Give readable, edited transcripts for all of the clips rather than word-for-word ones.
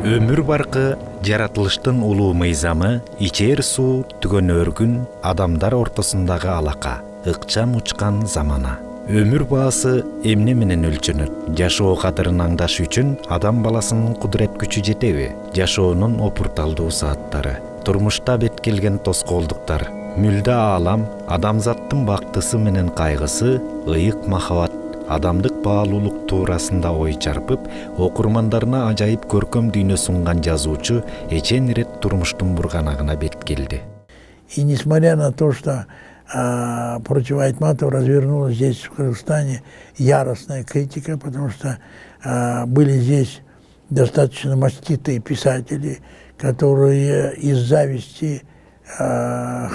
Өмүр баркы жаратылыштын улуу мыйзамы, ичер суу, түгөн өргүн, адамдар ортосундагы алака, ыкчам учкан замана. Өмүр баасы эмне менен өлчөнөт? Жашоо кадырын аңдаш үчүн адам баласынын кудурет күчү жетеби? Жашоонун опурталдуу сааттары, турмушта бет келген тоскоолдуктар, мүлдө аалам, адамзаттын бактысы менен кайгысы, ыйык махабат, адамдык баалуулук туурасында ой чарпып, окурмандарына ажайып көркөм дүйнө сунган жазуучу эчен ирет турмуштун бурганагына бет келди. И несмотря на то, что против Айтматова развернулась здесь, в Кыргызстане, яростная критика, потому что были здесь достаточно маститые писатели, которые из зависти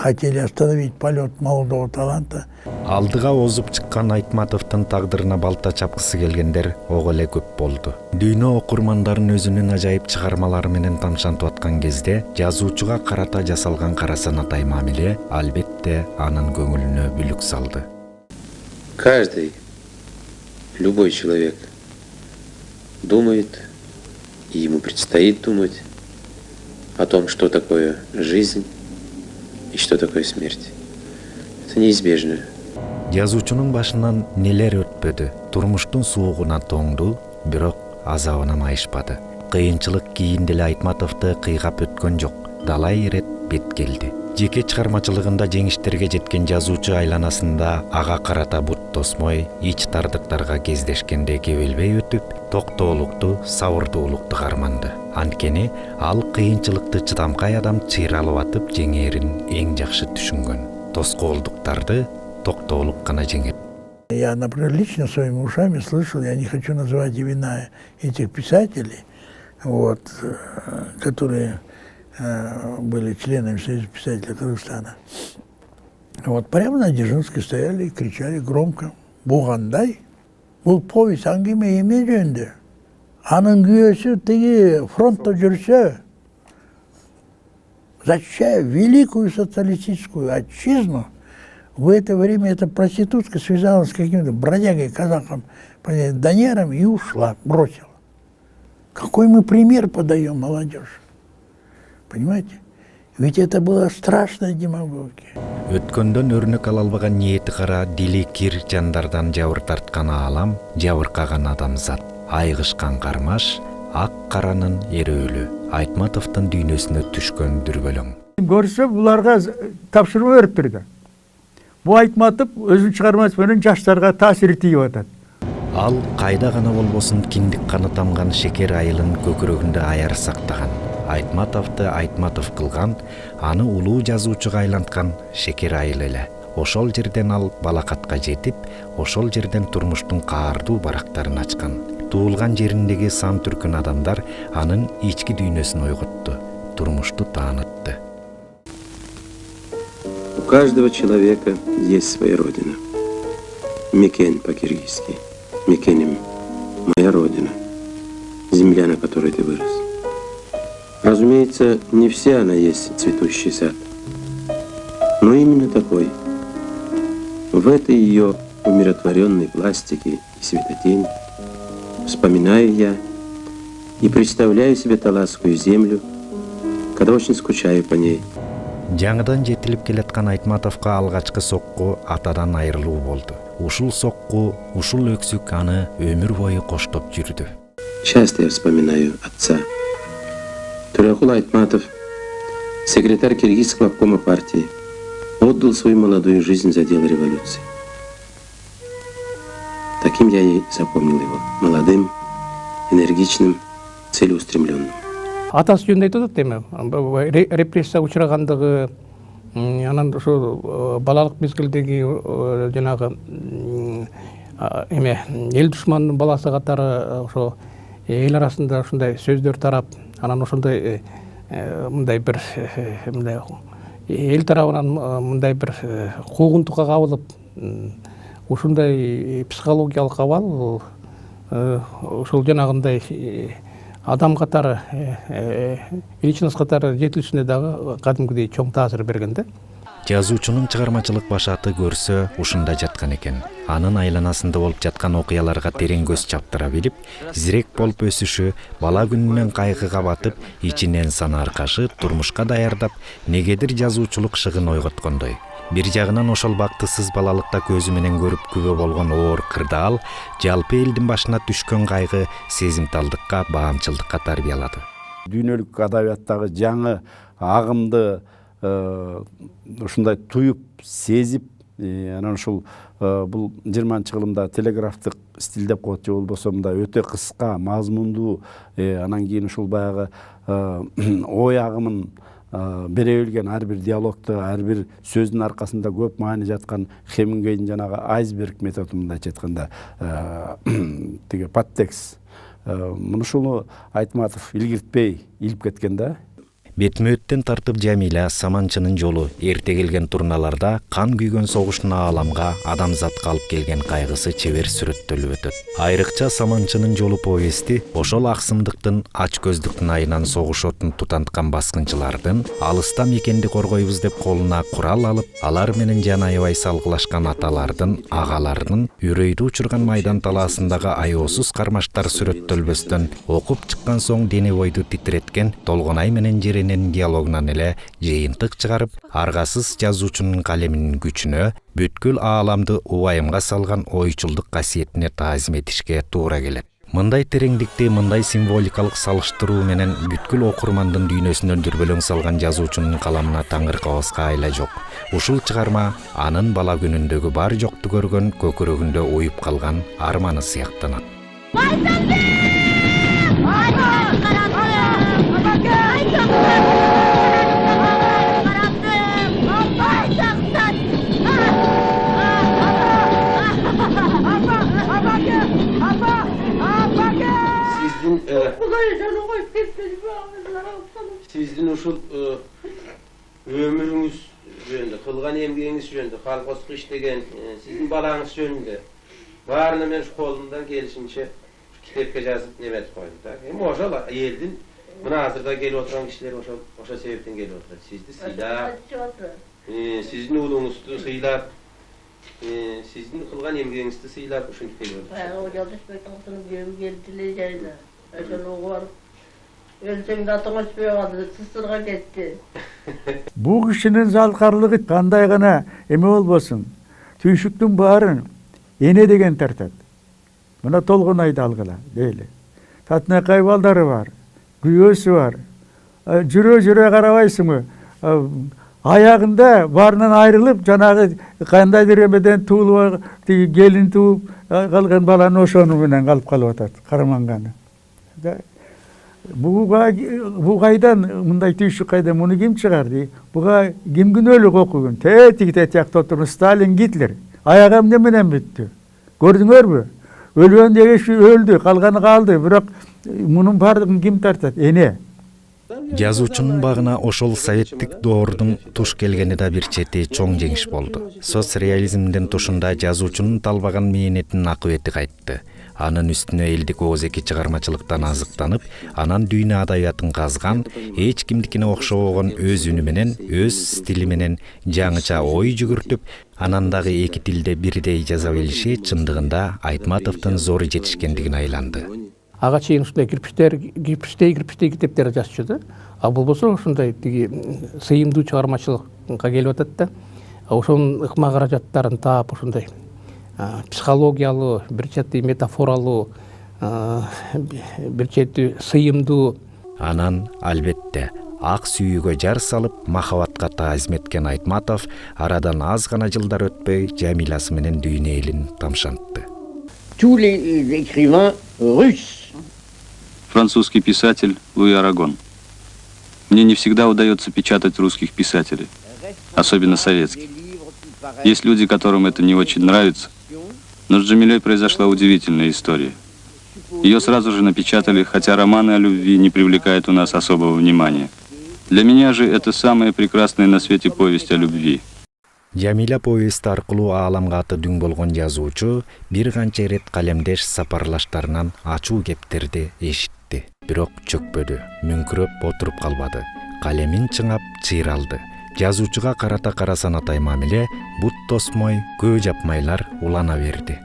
хотели остановить полет молодого таланта. Алдыга озуп чыккан Айтматовдун тагдырына балта чапкысы келгендер ого эле көп болду. Дүйнө окурмандарын өзүнүн ажайып чыгармалары менен тамшантып аткан кезде жазуучуга карата жасалган карасанатай мамиле албетте анын көңүлүнө бүлүк салды. Каждый, любой человек думает, и ему предстоит думать о том, что такое жизнь и что такое смерть. Это неизбежно. Жазуучунун башынан нелер өтпөдү. Турмуштун суугуна тоңду, бирок азабына майышпады. Кыйынчылык кийин деле Айтматовду кыйгап өткөн жок. Далай ирет бет келди. Жеке чыгармачылыгында жеңиштерге жеткен жазуучу айланасында ага карата бут тосмой, ич тардыктарга кездешкенде кебелбей өтүп, токтоолукту, сабырдуулукту карманды. Анткени ал кыйынчылыкты чыдамкай адам чыйралып атып жеңээрин эң жакшы түшүнгөн. Тоскоолдуктарды токтоолук гана жеңет. Я, например, лично своими ушами слышал, я не хочу называть имена этих писателей, которые были членами Союза писателей Кыргызстана. Прямо на Дзержинской стояли и кричали громко: «Бугандай! Бул повесть аңгеме эме жөнүндө. Анын күйөөсү тиги фронтто жүрсө, защищая великую социалистическую отчизну, в это время эта проститутка связалась с каким-то бродягой казахом, донером и ушла, бросила». Какой мы пример подаем молодежь? Понимаете? Ведь это была страшная демагогия. Өткөндөн өрнөк ала албаган ниети кара, дили кир жандардан жабыр тарткан аалам, жабыркаган адамзат, айгышкан кармаш, ак каранын эрөөлү, Айтматовдун дүйнөсүнө түшкөн дүрбөлөң. Көрсө буларга тапшырма берип турду. Бу Айтматов өзүнүн чыгармасы менен жаштарга таасир тийип атат. Ал кайда гана болбосун киндик каны тамган шекер айылын көкүрөгүндө аяр сактаган. Айтматовду Айтматов кылган, аны улуу жазуучуга айланткан шекер айыл эле. Ошол жерден ал балакатка жетип, ошол жерден турмуштун каардуу барактарын ачкан. Туулган жериндеги сан түркүн адамдар анын ички дүйнөсүн ойготту, турмушту таанытты. У каждого человека есть своя родина. Мекен по-киргизски. Мекенем — моя родина, земля, на которой ты вырос. Разумеется, не вся она есть цветущий сад, но именно такой. В этой ее умиротворенной пластике и светотени вспоминаю я и представляю себе таласскую землю, когда очень скучаю по ней. Жаңыдан жетилип келаткан Айтматовго алгачкы сокку атадан айрылуу болду. Ушул сокку, ушул өксүк аны өмүр бою коштоп жүрдү. Часто я вспоминаю отца. Туракул Айтматов, секретарь Киргизского обкома партии, отдал свою молодую жизнь за дело революции. Таким я и запомнил его. Молодым, энергичным, целеустремленным. Атасы жөнүндө айтып атат, репрессия учурагандыгы, анан ошо балалык мезгилдеги жанагы эл душманынын баласы катары ошо эл арасында ушундай сөздөр тарап, анан ошондой мындай бир эл тарабынан мындай бир куугунтукка кабылып, ушундай психологиялык абал ошол жанагындай адам катары, личность катары жетилишине дагы кадимкидей чоң таасир берген да. Жазуучунун чыгармачылык башаты көрсө ушунда жаткан экен. Анын айланасында болуп жаткан окуяларга терең көз чаптыра билип, зирек болуп өсүшү, бала күнүнөн кайгыга батып, ичинен санааркашып, турмушка даярдап, негедир жазуучулук шыгын ойготкондой. Бир жагынан ошол бактысыз балалыкта көзү менен көрүп күбө болгон оор кырдаал, жалпы элдин башына түшкөн кайгы сезимталдыкка, баамчылдыкка тарбиялады. Дүйнөлүк адабияттагы жаңы агымды ушундай туюп, сезип, анан ушул бул 20-кылымда телеграфтык стиль деп коет, же болбосо мындай өтө кыска, мазмундуу, анан кийин ушул баягы ой агымын бере билген ар бир диалогто, ар бир сөздүн аркасында көп маани жаткан Хемингейдин жанагы айсберг методу, мындайча айтканда тиги подтекст. Мунушуну Айтматов илгиртпей илип кеткен да. Бетмөттен тартып Жамиля Саманчынын жолу эрте келген турналарда кан күйгөн согуштун ааламга, адамзатка алып келген кайгысы чебер сүрөттөлүп өтөт. Айрыкча Саманчынын жолу повести ошол аксымдыктын, ач көздүктүн айынан согуш отун тутанткан баскынчылардын алыста мекенди коргойбуз деп колуна курал алып, алар менен жан аябай салгылашкан аталардын, агалардын үрөйдү учурган майдан талаасындагы аеосуз кармаштар сүрөттөлбөстөн окуп чыккан соң дене бойду титиреткен Толгонай менен Жеренин диалогунан эле жыйынтык чыгарып, аргасыз жазуучунун калеминин күчүнө, бүткүл ааламды убайымга салган ойчулдук касиетине таазим этишке туура келет. Мындай тереңдикти, мындай символикалык салыштыруу менен бүткүл окурмандын дүйнөсүнөн дүрбөлөң салган жазуучунун каламына таңыркабаска айла жок. Ушул чыгарма анын бала күнүндөгү бар жокту көргөн, көкүрөгүндө уюп калган арманы сыяктанат. Sizdin uşul ömürüңүz жөнүндө, кылган эмгегиңиз жөнүндө, колхоз иштеген, сиздин балаңыз жөнүндө баарына мен колумдан келишинче китепке жазып неметип койдум да. Эми ошол элдин мына азырда келип отурган кишилер ошол себептен келип отурат. Сизди сыйлап, сиздин уулуңузду сыйлап, сиздин кылган эмгегиңизди сыйлап ушинтип келип отурат. Ölsem de atın açmaya vardı, sısırga gitti. Bu kişinin zalkarlığı kanday gana eme olmasın. Tüyşüktün bağırın, ene degen tartat. Buna Tolgonay'da algıla, değil. Tatına kaybalları var, güyösü var. Jüre karavaysın mı? Ayağında barından ayrılıp, canağı kanday diremeden tuğulu gelin tuğup, kalkan balanın oşonumuyla kalıp kalıp Karamanganı. Bu kaydan, mınday tüyüşük kaydan bunu kim çıkardı? Buğa kim günölük okuyun. Tetik oturun Stalin Hitler. Ayağım nemeden bitti. Gördüңөр mü? Ölüyen diye şu öldü, kalganı kaldı. Bırak bunun bardığını kim tartat? Ene. Жазуучунун багына ошол советтик доордун туш келгени да бир чети чоң жеңиш болду. Соцреализмдин тушунда жазуучунун талбаган мээнетинин акыбети кайтты. Анын үстүнө элдик оозеки чыгармачылыктан азыктанып, анан дүйнө адабиятын казган, эч кимдикине окшобогон өз үнү менен, өз стили менен жаңыча ой жүгүртүп, анан дагы эки тилде бирдей жаза билиши чындыгында Айтматовдун зор жетишкендигине айланды. Ага чейин ушундай кирпичтей китептер жазчу да. А болбосо ушундай тиги сыйымдуу чыгармачылыкка келип атат да. Ошонун ыкма каражаттарын таап ушундай психологиялуу, бир чети метафоралуу, бир чети сыйымдуу. Анан албетте ак сүйүүгө жар салып, махабатка таазим эткен Айтматов арадан аз гана жылдар өтпөй Жамилясы менен дүйнө элин тамшантты. Tous les écrivains russes. Французский писатель Луи Арагон. Мне не всегда удается печатать русских писателей, особенно советских. Есть люди, которым это не очень нравится, но с Джамилей произошла удивительная история. Ее сразу же напечатали, хотя романы о любви не привлекают у нас особого внимания. Для меня же это самая прекрасная на свете повесть о любви. Жамиля повести аркылуу ааламга аты дүң болгон жазуучу бир канча ирет калемдеш сапарлаштарынан ачуу кептерди эшитти. Бирок чөкпөдү, мүңкүрөп отуруп калбады. Калемин чыңап чыйралды. жазуучуга карата кара санатай мамиле бут тосмой, көө жапмайлар улана берди.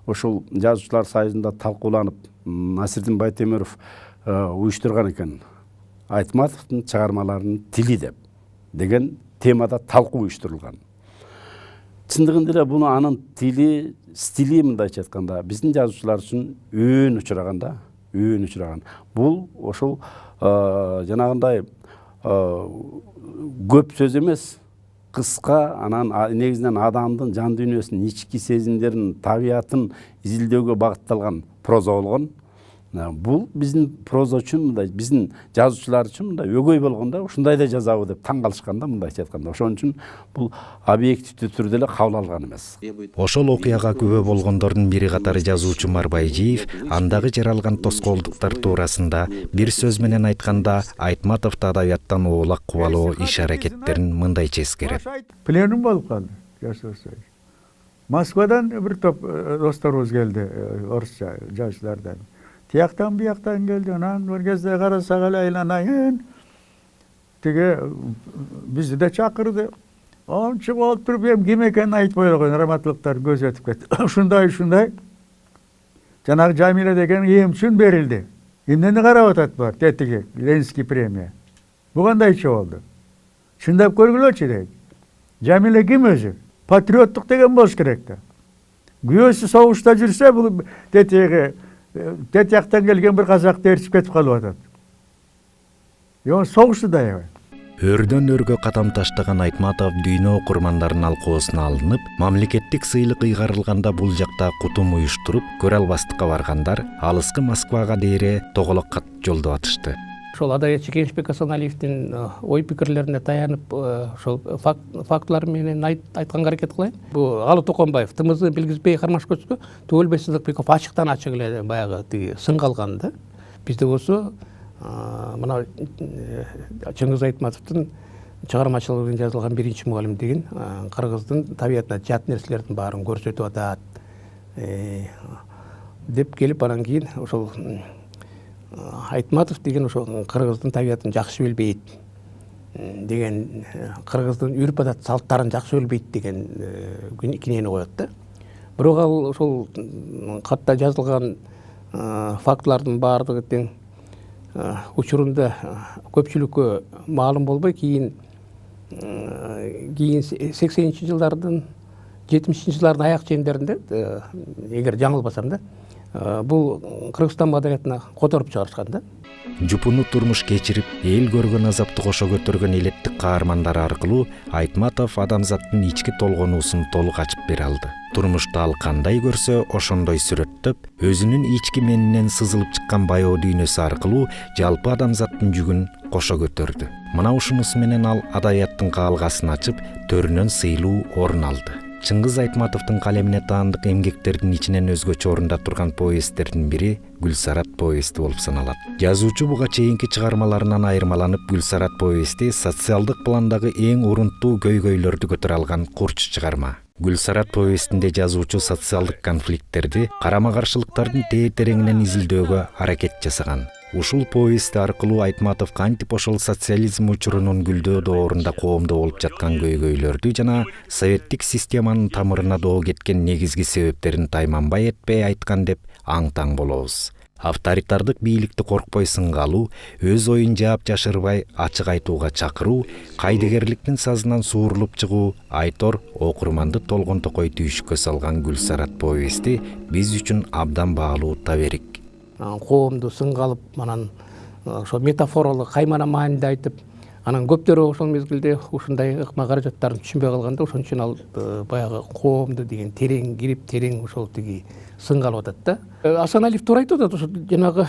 Ошол жазуучулар союзунда талкууланып Насирдин Байтемиров уюштурган экен. Айтматовдун чыгармаларынын тили деген темада талкуу уюштурулган. Чындыгында эле буну анын тили, стили мындайча айтканда биздин жазуучулар үчүн өөн учураган. Бул ошол жанагындай көп сөз эмес, кыска, анан негизинен адамдын жан дүйнөсүнүн ички сезимдерин, табиятын изилдөөгө багытталган проза болгон. Бул биздин проза үчүн мындай, биздин жазуучулар үчүн мындай өгөй болгондо ушундай да жазабы деп таң калышканда, мындайча айтканда. Ошон үчүн бул объективдүү түрдө эле кабыл алган эмес. Ошол окуяга күбө болгондордун бири катары жазуучу Марбайжиев андагы жаралган тоскоолдуктар туурасында бир сөз менен айтканда Айтматовду адабияттан оолак кубалоо иш-аракеттерин мындайча эскерет. Пленум болуп калды. Москвадан бир топ досторубуз келди, орусча жазуучулардан. Тияктан бияктан келди, анан бир кезде карасак эле айланайын. Тиги бизди да чакырды. Чыгып алып туруп, эми ким экенин айтпай койгон, раматтуулуктар көз өтүп кетти. Ушундай. Жанагы Жамиля деген эмчүн берилди. Эмнени карап атат бар, тетиги, Ленинский премия. Бу кандайча болду? Чындап көргүлөчү дейт. Жамиля ким өзү? Патриоттук деген болуш керек да. Күйөөсү согушта жүрсө, бул тетиги тет жактан келген bir казакты ээрчип кетип калып атат. Согушту да аябай. Өрдөн өргө катам таштаган Айтматов дүйнө окурмандарынын алкоосуна алынып, мамлекеттик сыйлык ыйгарылганда бул жакта кутум уюштуруп, көрө албастыкка баргандар алыскы Москвага дейре тоголок кат жолдоп атышты. Ошол адабиятчы Кенжбек Асаналиевдин ой пикирлерине таянып, ошол фактылар менен айтканга аракет кылайын. Бу Алы Токонбаев тымызы билгизбей кармашкөчкө Түгөлбай Сыдыкбеков ачыктан ачык эле баягы тиги сын калган да. Бизде болсо мына Чыңгыз Айтматовдун чыгармачылыгын жазылган биринчи мугалим деген кыргыздын табиятына жат нерселердин баарын көрсөтүп атат деп келип, анан кийин ошол Айтматов деген ошо кыргыздын табиятын жакшы билбейт деген, кыргыздын үрп адат салттарын жакшы билбейт деген кинени коет да. Бирок ал ошол катта жазылган фактылардын баардыгы тең учурунда көпчүлүккө маалым болбой, кийин 80-жылдардын 70-жылдардын аяк чендеринде, эгер жаңылбасам да, бул Кыргызстан маданиятына которуп чыгарышкан да. Жупуну турмуш кечирип, эл көргөн азапты кошо көтөргөн элеттик каармандар аркылуу Айтматов адамзаттын ички толгонуусун толук ачып бере алды. Турмушту ал кандай көрсө, ошондой сүрөттөп, өзүнүн ички менинен сызылып чыккан баяоо дүйнөсү аркылуу жалпы адамзаттын жүгүн кошо көтөрдү. Мына ушунусу менен ал адабияттын каалгасын ачып, төрүнөн сыйлуу орун алды. Чыңгыз Айтматовдун калемине таандык эмгектердин ичинен өзгөчө орунда турган повесттердин бири Гүлсарат повести болуп саналат. Жазуучу буга чейинки чыгармаларынан айырмаланып, Гүлсарат повести социалдык пландагы эң урунттуу көйгөйлөрдү көтөрө алган курч чыгарма. Гүлсарат повестинде жазуучу социалдык конфликттерди, карама-каршылыктардын тээ-тереңинен изилдөөгө аракет жасаган. Ушул повести аркылуу Айтматов кантип ошол социализм учурунун гүлдөө доорунда коомдо болуп жаткан көйгөйлөрдү жана советтик системанын тамырына доо кеткен негизги себептерин тайманбай этпей айткан деп аң-таң болобуз. Авторитардык бийликти коркпой сынга алуу, өз оюн жаап жашырбай ачык айтууга чакыруу, кайдыгерликтин сазынан суурулуп чыгуу, айтор окурманды толгон токой түйшүккө салган Гүлсарат повести биз үчүн абдан баалуу таберик. Коомду сынга алып, анан ошо метафоралык каймана мааниде айтып, анан көптөрү ошол мезгилде ушундай ыкма каражаттарын түшүнбөй калганда, ошон үчүн ал баягы коомду деген терең кирип, терең ошол тиги сынга алып атат да. Асаналиев туура айтып атат, ошо жанагы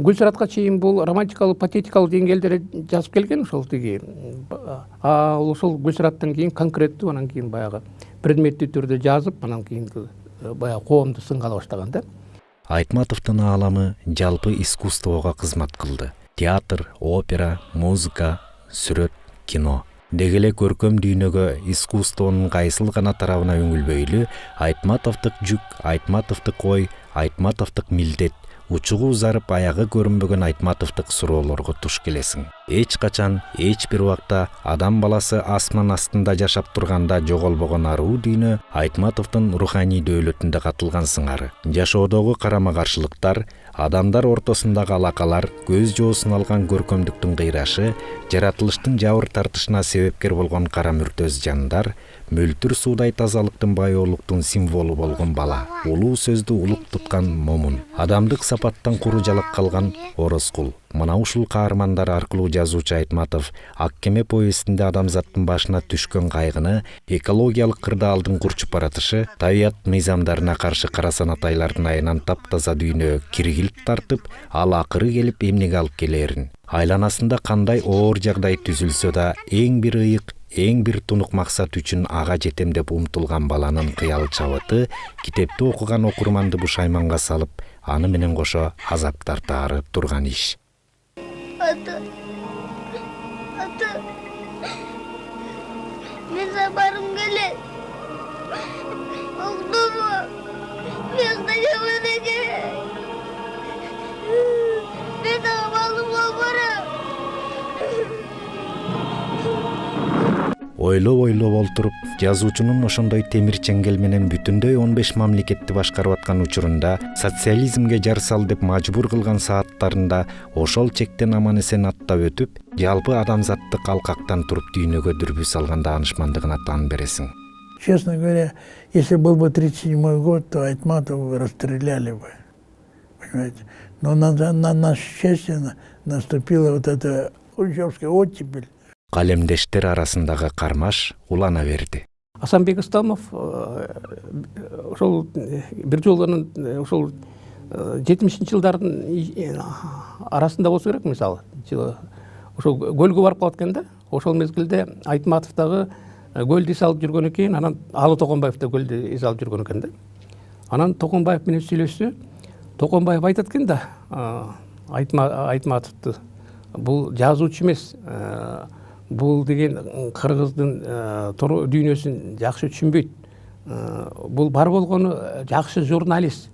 Гүлсаратка чейин бул романтикалык, патетикалык деңгээлде жазып келген ошол тиги. Ал ошол Гүлсараттан кийин конкреттүү, анан кийин баягы предметтүү түрдө жазып, анан кийин баягы коомду сынга ала баштаган да. Айтматовдун ааламы жалпы искусствого кызмат кылды. Театр, опера, музыка, сүрөт, кино. Деги эле көркөм дүйнөгө искусствонун кайсыл гана тарабына үңүлбөйлү, Айтматовдук жүк, Айтматовдук ой, Айтматовдук милдет учугу узарып аягы көрүнбөгөн Айтматовдук суроолорго туш келесиң. Эч качан, эч бир убакта адам баласы асман астында жашап турганда жоголбогон аруу дүйнө Айтматовдун руханий дөөлөтүндө катылган сыңары. Жашоодогу карама-каршылыктар, адамдар ортосундагы алакалар, көз жоосун алган көркөмдүктүн кыйрашы, жаратылыштын жабыр тартышына себепкер болгон кара мүртөз жандар, мөлтүр суудай тазалыктын байоолуктун символу болгон бала, улуу сөздү улук туткан момун, адамдык сапаттан куру жалак калган Орозкул. Мына ушул каармандар аркылуу жазуучу Айтматов Ак кеме повестинде адамзаттын башына түшкөн кайгыны, экологиялык кырдаалдын курчуп баратышы, табият мыйзамдарына каршы кара санатайлардын айынан таптаза дүйнөгө киргилип тартып, ал акыры келип эмнеге алып келерин, айланасында кандай оор жагдай түзүлсө да эң бир ыйык, эң бир тунук максат үчүн ага жетем деп умтулган баланын кыял чабыты китепти окуган окурманды бушайманга салып, аны менен кошо азап тартаары турган иш. Ата, мен сапарым келет. Октому, мен качаман экен. Мен амалым болбором. Ойлоп олтуруп, жазуучунун ошондой темир чеңгел менен бүтүндөй 15 мамлекетти башкарып аткан учурунда, социализмге жар сал деп мажбур кылган сааттарында ошол чектен аман эсен аттап өтүп, жалпы адамзатты калкактан туруп дүйнөгө дүрбү салган даанышмандыгына таан бересиң. Честно говоря, если был бы 37-й год, то Айтматова расстреляли бы. Понимаете? Но на наше счастье наступила вот эта хрущевская оттепель. Калемдештер арасындагы кармаш улана берди. Асанбек Ыстамов ошол бир жолу ошол 70-жылдардын арасында болсо керек, мисалы. Ошол көлгө барып калатканда, ошол мезгилде Айтматов дагы көлдү из алып жүргөн экен, анан Алы Токонбаев да көлдү из алып жүргөн экен да. Анан Токонбаев менен сүйлөшсө, Токонбаев айтат экен да, Айтматовду бул жазуучу эмес, бул деген кыргыздын дүйнөсүн жакшы түшүнбөйт. Бул бар болгону жакшы журналист.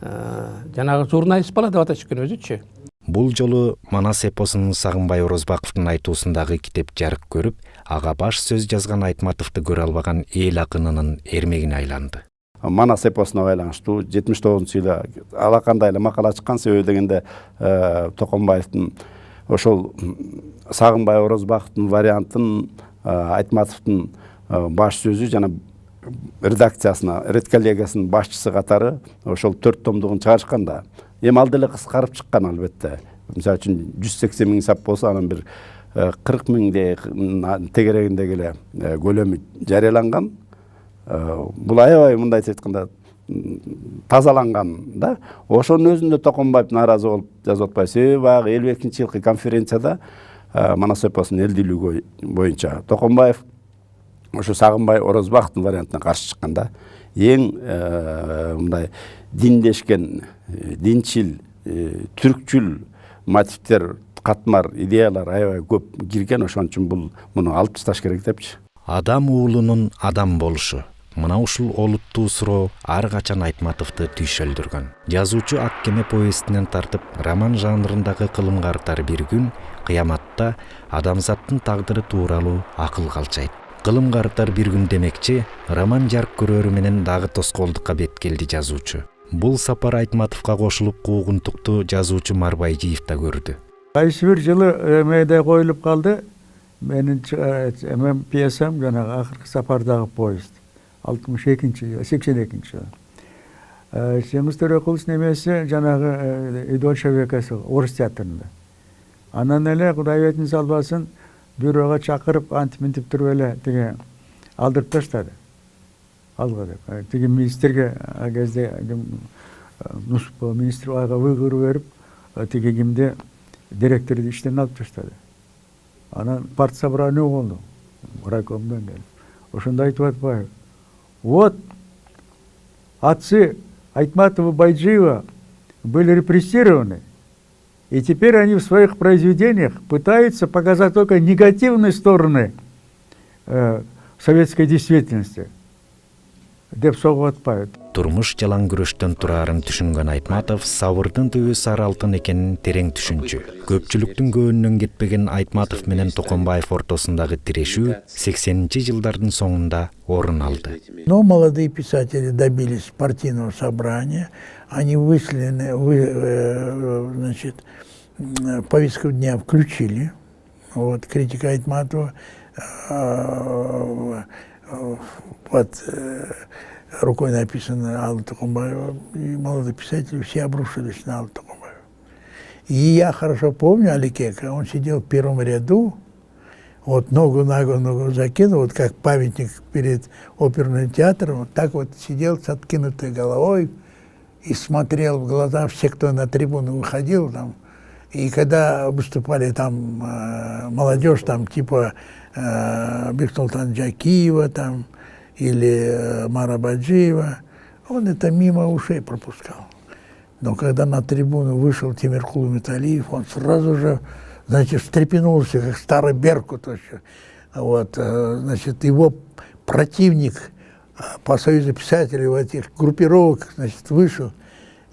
Жанагы журналист бала деп атачу экен өзүчү. Бул жолу Манас эпосунун Сагынбай Орозбаковдун айтуусундагы китеп жарык көрүп, ага баш сөз жазган Айтматовду көрө албаган эл акынынын эрмегине айланды. Манас эпосуна байланыштуу 79-жылы алакандай эле макала чыккан, себеби дегенде Токонбаевдин ошол Сагынбай Орозбаковдун вариантын Айтматовдун баш сөзү жана редакциясына, редколлегиясынын башчысы катары ошол 4 томдугун чыгарышканда, эми ал деле кыскарып чыккан албетте. Мисалы үчүн 180 миң сап болсо, анан бир 40 миңдей тегерегиндеги эле көлөмү жарыяланган. Бул аябай мындайча айтканда тазаланган да. Ошонун өзүндө Токонбаев нааразы болуп жазып атпайбы. Себеби 52-жылкы конференцияда Манас эпосунун элдүүлүгү боюнча Токонбаев ошо Сагынбай Орозбаковдун вариантына каршы чыкканда, эң мындай диндешкен, динчил, түркчүл мотивдер, катмар, идеялар аябай көп кирген, ошон үчүн муну алып ташташ керек депчи. Адам уулунун адам болушу. Мына ушул олуттуу суроо ар качан Айтматовду түйшөлдүргөн. Жазуучу Ак кеме повестинен тартып, роман жанрындагы кылымга артар бир күн, кыяматта адамзаттын тагдыры тууралуу акыл калчайт. Кылымга артар бир күн демекчи, роман жарык көрөрү менен дагы тоскоолдукка бет келди жазуучу. Бул сапар Айтматовго кошулуп куугунтукту жазуучу Марбайжиев да көрдү. Кайсы бир жылы эмеде коюлуп калды. Менин пьесам жанагы акыркы сапардагы поезд. 62-жылы, 82-жылы. Жеңиз Төрөкуловдун эмеси жанагы Идол Шабекасы орус театрында. Анан эле Кудайбектин салбасын бюрого чакырып, антиминтип туруп эле тиги алдырып таштады. Алга деп. Тиги министрге кезде министр ага выйгыруу берип, тиги кимди директорду иштен алып таштады. Анан партсобрание болду. Райкомдон келип. Ошондо айтып атпайбы? Вот, отцы Айтматова и Байджиева были репрессированы, и теперь они в своих произведениях пытаются показать только негативные стороны советской действительности. деп согуп атпайбы. Турмуш жалаң күрөштөн турарын түшүнгөн Айтматов сабырдын түбү сары алтын экенин терең түшүнчү. Көпчүлүктүн көңүнөн кетпеген Айтматов менен Токонбаев ортосундагы тирешүү 80-жылдардын соңунда орун алды. Но молодые писатели добились партийного собрания, они вышли, значит, повестку дня включили. Вот, критика Айтматова под рукой написано Алла Токонбаева, и молодые писатели все обрушились на Аллу Токонбаеву. И я хорошо помню Аликека, он сидел в первом ряду, вот ногу на ногу закинул, вот как памятник перед оперным театром, вот так вот сидел с откинутой головой и смотрел в глаза все, кто на трибуну выходил там. И когда выступали там молодежь, там типа Бексултан Джакиева там, или Мара Баджиева, он это мимо ушей пропускал. Но когда на трибуну вышел Тимиркулу Металиев, он сразу же, значит, встрепенулся, как старый беркут. Вот, значит, его противник по Союзу писателей в этих группировках, значит, вышел.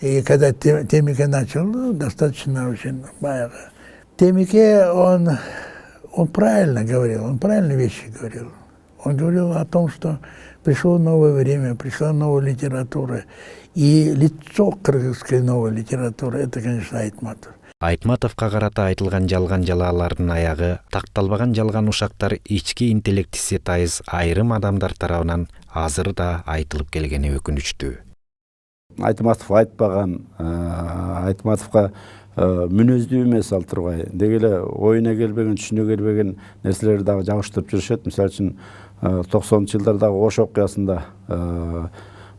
И когда Темике начал, ну, достаточно очень баяго. Темике, он правильно говорил, он правильные вещи говорил. Он говорил о том, что пришло новое время, пришла новая литература. И лицо кыргызской новой литературы, это, конечно, Айтматов. Айтматовка карата айтылган жалган жалаалардын аягы такталбаган жалган ушактар ички интеллектиси тайыз айрым адамдар тарабынан азыр да айтылып келгени өкүнүчтүү. Айтматов айтпаган, Айтматовка мүнөздүү эмес ал тургай. Дегеле оюна келбеген, түшүнө келбеген нерселерди дагы жабыштырып жүрүшөт. Мисалы үчүн 90-жылдардагы Ош окуясында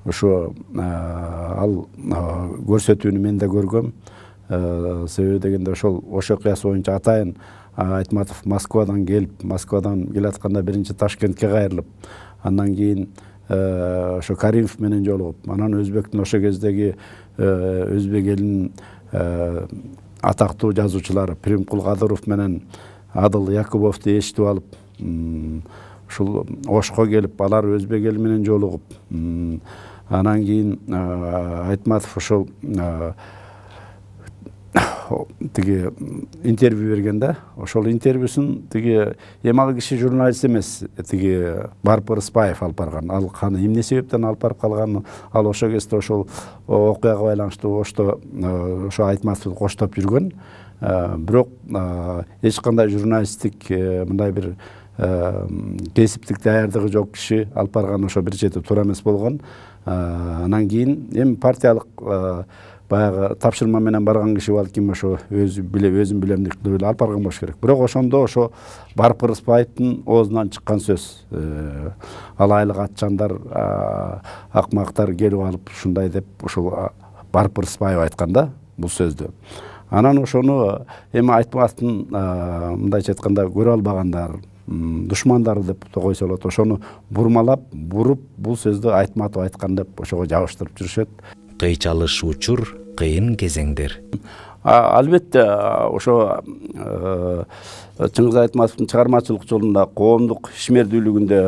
ошо ал көрсөтүүнү мен да көргөм. Себеби дегенде ошол Ош окуясы боюнча атайын Айтматов Москвадан келатканда биринчи Ташкентке кайрылып, андан кийин ошо Каримов менен жолугуп, анан өзбектин ошо кездеги өзбек элинин атактуу жазуучулары Примкул Кадыров менен Адыл Якубовду эшитип алып, ушул Ошко келип, алар өзбек ели менен жолугуп, анан кийин Айтматов ошол тиги интервью берген да, ошол интервьюсун тиги эми ал киши журналист эмес, тиги Барып Ырыспаев алып барган. Ал каны эмне себептен алып барып калганын, ал ошол кезде ошол окуяга байланыштуу ошто ошо Айтматовду коштоп жүргөн. Бирок эч кандай журналисттик мындай бир кесиптик даярдыгы жок киши алып барган ошо бир чети туура эмес болгон. Анан кийин эми партиялык баягы тапшырма менен барган киши балким ошо өзүн билемдиктүү алып барган болуш керек. Бирок ошондо ошо Барып Ырыспаевдин оозунан чыккан сөз. Алайлык атчандар, акмактар келип алып ушундай деп ошол Барып Ырыспаев айткан да бул сөздү. Анан ошону эми Айтматовдун мындайча айтканда көрө албагандар, душмандары деп койсо болот. Ошону бурмалап, буруп бул сөздү Айтматов айткан деп ошого жабыштырып жүрүшөт. Кыйчалыш учур, кыйын кезеңдер. Албетте ошо Чыңгыз Айтматовдун чыгармачылык жолунда коомдук ишмердүүлүгүндө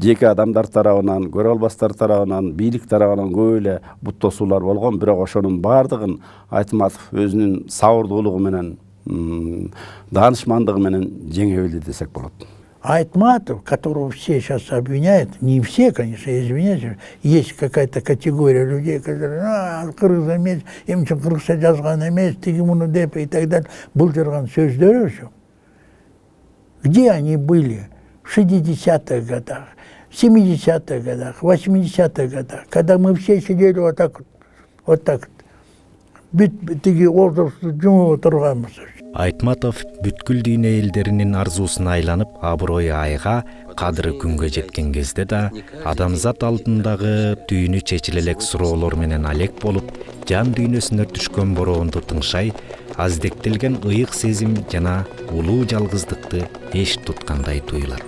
жеке адамдар тарабынан, көрө албастар тарабынан, бийлик тарабынан көп эле бут тосуулар болгон. Бирок ошонун баардыгын Айтматов өзүнүн сабырдуулугу менен, даанышмандыгы менен жеңе билди десек болот. Айтматов, которого все сейчас обвиняют, не все, конечно, я извиняюсь, есть какая-то категория людей, которые, кыргыз эмес, эми үчүн кыргызча жазган эмес, тиги муну деп и так далее, бул жүргөн сөздөрү. Где они были в 60-х годах, 70-х годах, 80-х годах, когда мы все сидели вот так вот, тиги олдурду жумуп отурганбыз. Айтматов бүткүл дүйнө элдеринин арзуусуна айланып, абырою айга, кадыры күнгө жеткен кезде да адамзат алдындагы түйүнү чечиле элек суроолор менен алек болуп, жан дүйнөсүнө түшкөн бороонду тыңшай, аздектелген ыйык сезим жана улуу жалгыздыкты эч туткандай туюлат.